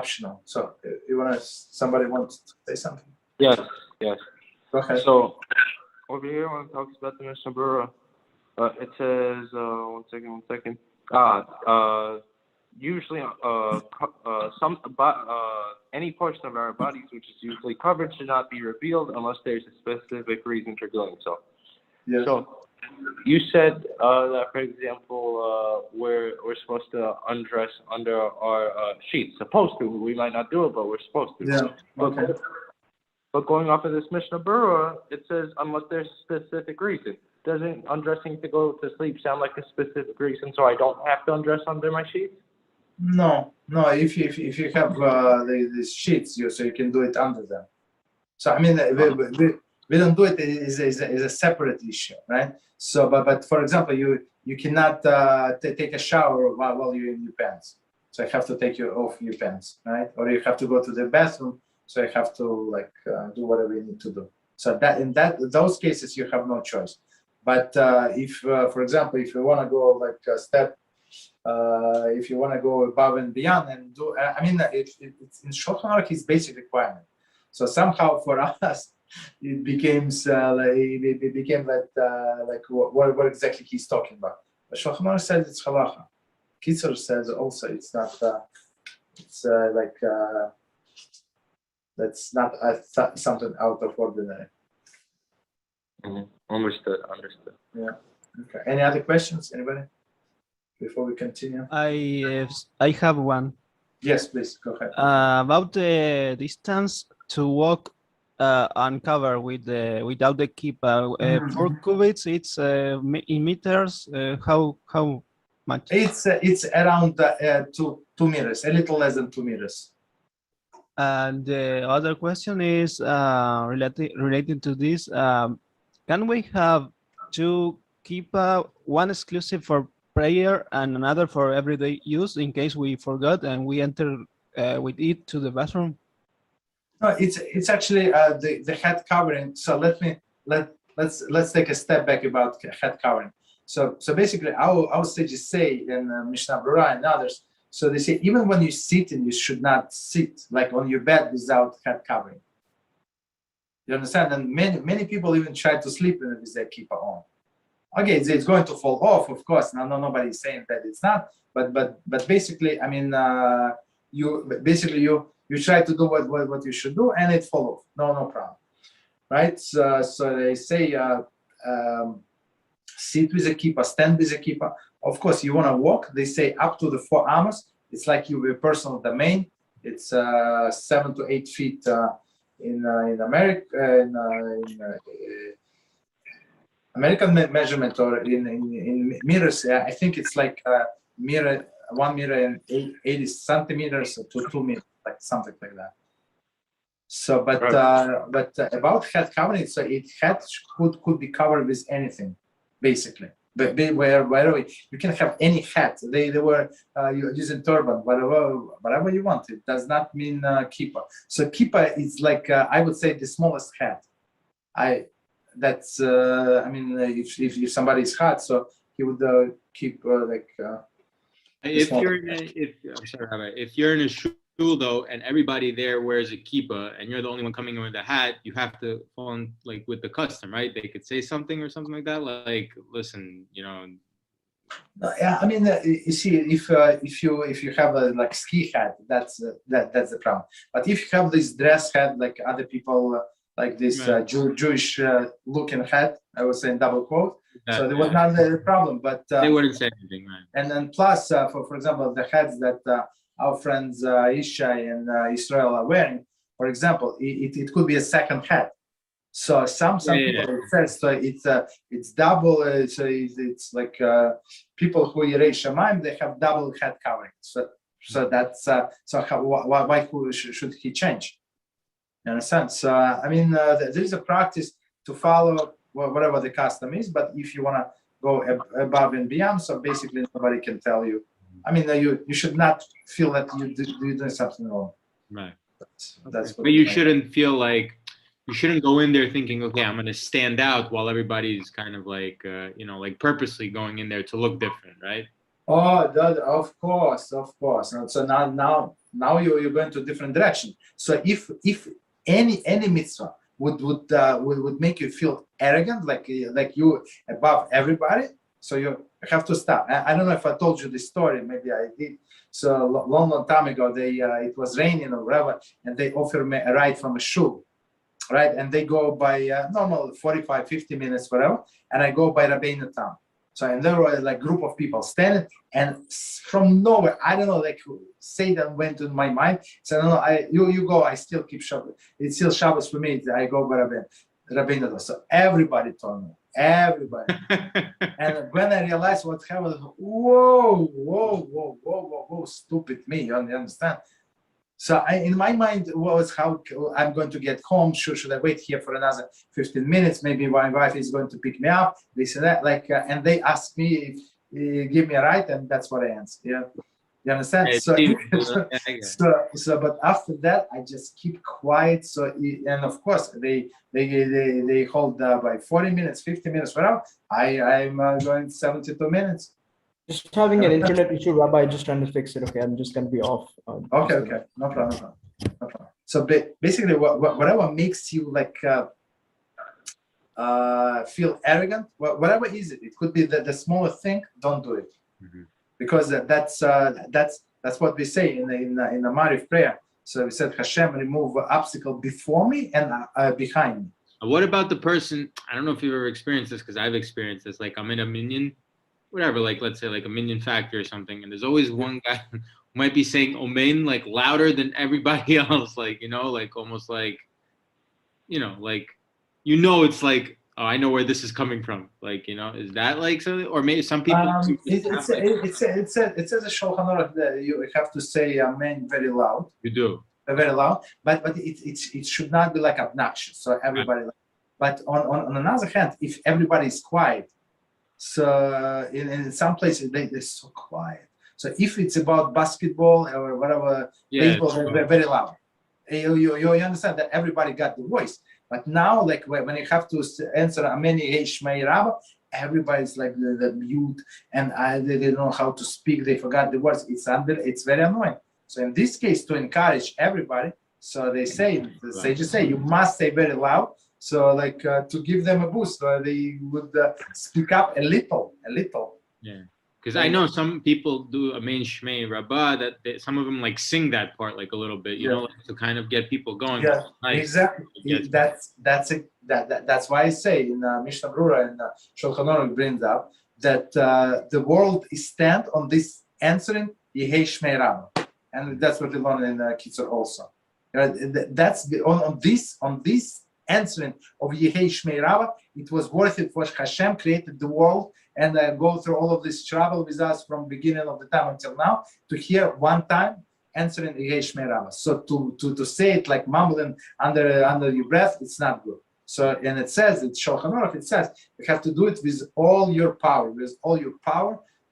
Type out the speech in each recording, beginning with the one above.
optional. So somebody wants to say something? Yes. Go ahead. So over here when it talks about the Mishnah Berurah, it says one second. Usually any portion of our bodies which is usually covered should not be revealed unless there's a specific reason for doing so. Yes. So you said that, for example, we're supposed to undress under our sheets. Supposed to. We might not do it, but we're supposed to. Yeah. Okay. But going off of this Mishnah Berurah, it says unless there's a specific reason. Doesn't undressing to go to sleep sound like a specific reason, so I don't have to undress under my sheets? No. If you have these sheets, so you can do it under them. So I mean, we don't do it is a separate issue, right? So, but for example, you cannot take a shower while you're in your pants. So you have to take off your pants, right? Or you have to go to the bathroom, so you have to do whatever you need to do. So that in those cases you have no choice. But if, for example, if you want to go a step, if you want to go above and beyond and do, it's in Shulchan Aruch is basic requirement. So somehow for us, it became what exactly he's talking about. But Shulchan Aruch says it's Halachah. Kitzur says also it's not. That's not something out of ordinary. Mm-hmm. Understood. Yeah. Okay. Any other questions? Anybody? Before we continue. I have one. Yes, please go ahead. About the distance to walk uncovered without the kippah. 4 cubits. It's in meters. How much? It's around 2 meters, a little less than 2 meters. And the other question is related to this. Can we have 2 kippah, one exclusive for prayer and another for everyday use in case we forgot and we enter with it to the bathroom? No, it's actually the head covering. So let's take a step back about head covering. So basically our sages say in Mishnah Berurah and others. So they say even when you sit, and you should not sit like on your bed without head covering. You understand? And many people even try to sleep with their kippah on. Okay, it's going to fall off, of course. Now, nobody's saying that it's not. But basically, I mean, you try to do what you should do, and it fall off. No problem, right? So they say sit with a kippah, stand with a kippah. Of course, you want to walk. They say up to the 4 amos. It's like your personal domain. It's 7 to 8 feet. In America, American measurement or in meters, I think it's like 1 meter and 80 centimeters to 2 meters, like something like that. So, but about head covering, so head could be covered with anything, basically. But wherever you can have any hat. They were using turban, whatever you want. It does not mean kippah. So kippah is like I would say the smallest hat. If somebody is hot, so he would keep If you're in a shul though, and everybody there wears a kippah, and you're the only one coming in with a hat, you have to fall in with the custom, right? They could say something or something like that, like, listen, Yeah, I mean, you see, if you have a ski hat, that's the problem. But if you have this dress hat, like other people, like this Jewish looking hat, I was saying double quote. So there was not a problem, but they wouldn't say anything, right? And then plus, for example, the hats that our friends Ishai and Israel are wearing, for example, it could be a second hat. So some people say so it's double. So it's like people who erase Shemaim, they have double head covering. So that's why should he change? You understand? So I mean, there is a practice to follow whatever the custom is, but if you want to go above and beyond, so basically nobody can tell you. I mean, you should not feel that you're doing something wrong. Right. That's but you shouldn't feel like you shouldn't go in there thinking, okay, I'm going to stand out while everybody's kind of like, like purposely going in there to look different, right? Oh, of course, of course. And so now you're going to a different direction. So if any mitzvah would make you feel arrogant, like you above everybody, so you have to stop. I don't know if I told you this story. Maybe I did. So long time ago, it was raining or whatever, and they offered me a ride from a shul, right? And they go by normal 45, 50 minutes, whatever, and I go by Rabbi town. So, and there were like group of people standing, and from nowhere, I don't know, like Satan went to my mind. So no, you go, I still keep Shabbos. It's still Shabbos for me. I go by Rabbi. So everybody told me, everybody. And when I realized what happened, whoa, stupid me. You understand? So in my mind was how I'm going to get home. Should I wait here for another 15 minutes? Maybe my wife is going to pick me up. This and that. Like, and they asked me if give me a ride, and that's what I answered. Yeah, you understand? So, but after that, I just keep quiet. So, and of course, they hold by 40 minutes, 50 minutes, whatever. I'm going 72 minutes. Just having an internet issue, Rabbi. Just trying to fix it. Okay, I'm just going to be off. Okay, no problem. So basically, whatever makes you like feel arrogant, whatever is it. It could be the smallest thing. Don't do it, because that's what we say in the Mariv prayer. So we said, Hashem, remove obstacle before me and behind me. What about the person? I don't know if you've ever experienced this, because I've experienced this. Like, I'm in a minyan, whatever, like let's say like a minyan factory or something, and there's always one guy who might be saying Omein like louder than everybody else, like, you know, like almost like, you know, like, you know, it's like, oh, I know where this is coming from, like, you know, is that like something? Or maybe some people it says a Shulchan Aruch that you have to say Amen very loud. You do very loud, but it should not be like obnoxious, so everybody. But on another hand, if everybody is quiet, so in some places they're so quiet. So if it's about basketball or whatever, baseball, they're very loud. You understand that everybody got the voice. But now, like when you have to answer Ameni Shmei Rabba, everybody's like the mute, and they don't know how to speak. They forgot the words. It's very annoying. So in this case, to encourage everybody, so they say you must say very loud. So like to give them a boost, they would speak up a little. Yeah, because I know some people do a main shmei rabbah that some of them like sing that part like a little bit, you know, like, to kind of get people going. Yeah, nice. Exactly. That's why I say in Mishnah Brura and Shulchan Aruch brings up that the world is stand on this answering Yehei Shmei Rabbah, and that's what we learn in Kitzur also. That's on this answering of Yehei Shmei Rabbah, it was worth it for Hashem created the world and go through all of this trouble with us from beginning of the time until now to hear one time answering Yehei Shmei Rabbah. So to say it like mumbling under your breath, it's not good. So, and it says, it's Shulchan Aruch, it says you have to do it with all your power,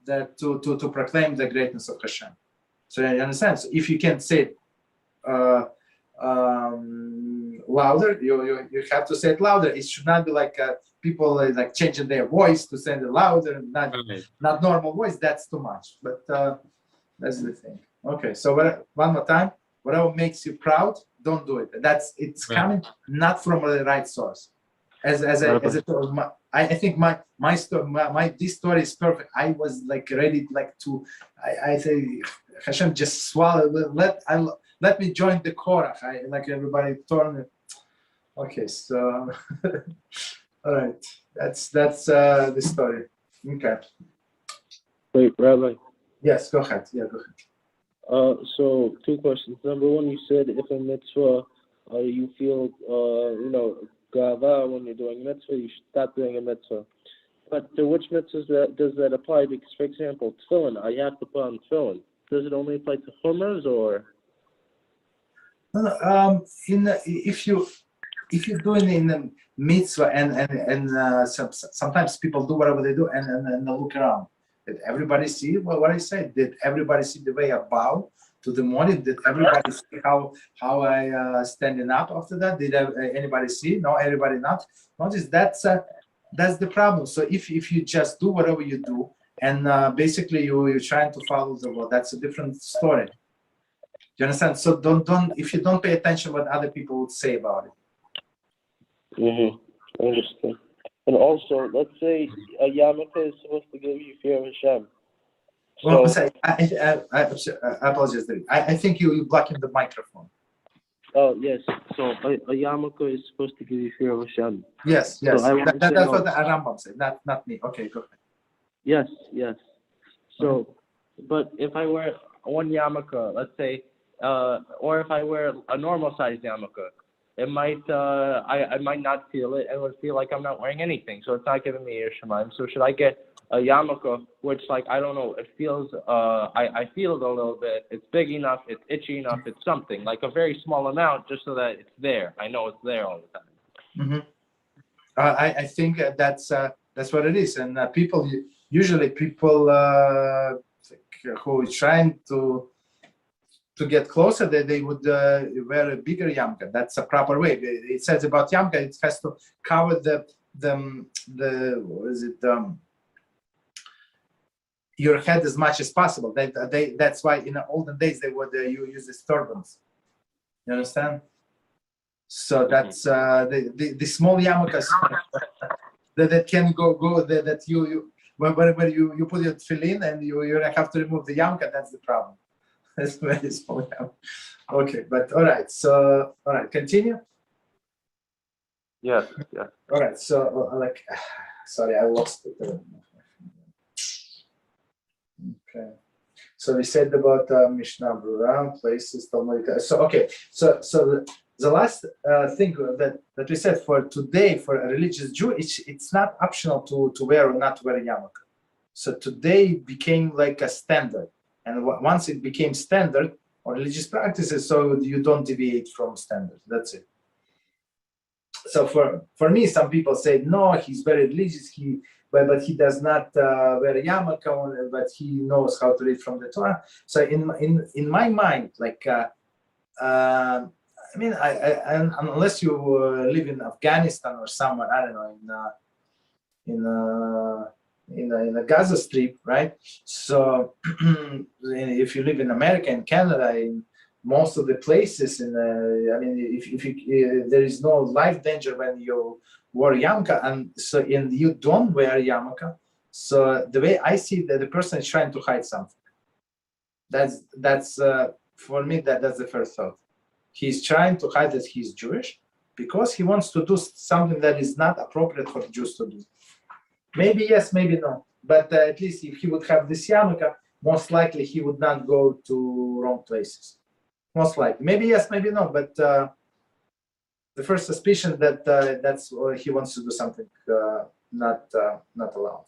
that to proclaim the greatness of Hashem. So you understand? So if you can say it louder, you have to say it louder. It should not be like people like changing their voice to say it louder, not normal voice. That's too much. But that's the thing. Okay, so one more time. Whatever makes you proud, don't do it. It's coming not from the right source. I think my story, this story is perfect. I was like ready like to. I say Hashem just swallow. Let me join the Korach. Like everybody turn it. Okay, so all right, that's the story. Okay. Wait, Rabbi. Yes, go ahead. Yeah, go ahead. So 2 questions. Number 1, you said if a mitzvah, you feel, gava when you're doing a mitzvah, you should stop doing a mitzvah. But to which mitzvahs does that apply? Because, for example, tefillin, I have to put on tefillin. Does it only apply to chumras or? No. If you're doing in the mitzvah and sometimes people do whatever they do and they look around. Did everybody see what I said? Did everybody see the way I bow to the morning? Did everybody see how I standing up after that? Did anybody see? No, everybody not. Notice that's the problem. So if you just do whatever you do and basically you're trying to follow the law. That's a different story. Do you understand? So don't if you don't pay attention what other people would say about it. Mm-hmm. I understand. And also, let's say a yarmulke is supposed to give you fear of Hashem. Well, So, sorry, I apologize, David. I think you're blocking the microphone. oh yes. So a yarmulke is supposed to give you fear of Hashem. Yes. So I want to That's know- what the Rambam said, not me. Okay, go ahead. Yes. So, but if I wear one yarmulke, let's say, or if I wear a normal size yarmulke, it might I might not feel it, and it would feel like I'm not wearing anything. So it's not giving me Yir Shemaim. So should I get a yarmulke, which, like, I don't know, it feels I feel it a little bit. It's big enough, it's itchy enough, it's something like a very small amount, just so that it's there. I know it's there all the time. Mm-hmm. I think that's what it is, and usually people who are trying to get closer, they would wear a bigger yarmulke. That's a proper way. It says about yarmulke, it has to cover your head as much as possible. That's why in the olden days they would use these turbans. You understand? So that's the small yarmulkes that can go that you whenever you put your tefillin and you have to remove the yarmulke. That's the problem. That's very small yarmulke. Okay, but all right. So all right, continue. Yes. All right. So sorry, I lost it. Okay. So we said about Mishnah Berurah, places, Talmud. So okay. So the last thing that we said for today, for a religious Jew, it's not optional to wear or not wear a yarmulke. So today became like a standard, and once it became standard or religious practices, so you don't deviate from standards. That's it. So for me, some people say no, he's very religious. But he does not wear a yarmulke, but he knows how to read from the Torah. So in my mind, like I mean, I unless you live in Afghanistan or somewhere, I don't know, in the Gaza Strip, right? So if you live in America and Canada, in most of the places, I mean, if there is no life danger when you wear yarmulke, and so you don't wear yarmulke. So the way I see that the person is trying to hide something. That's for me that's the first thought. He's trying to hide that he's Jewish because he wants to do something that is not appropriate for Jews to do. Maybe yes, maybe no. But at least if he would have this yarmulke, most likely he would not go to wrong places. Most likely. Maybe yes, maybe no. But the first suspicion that that's he wants to do something not allowed.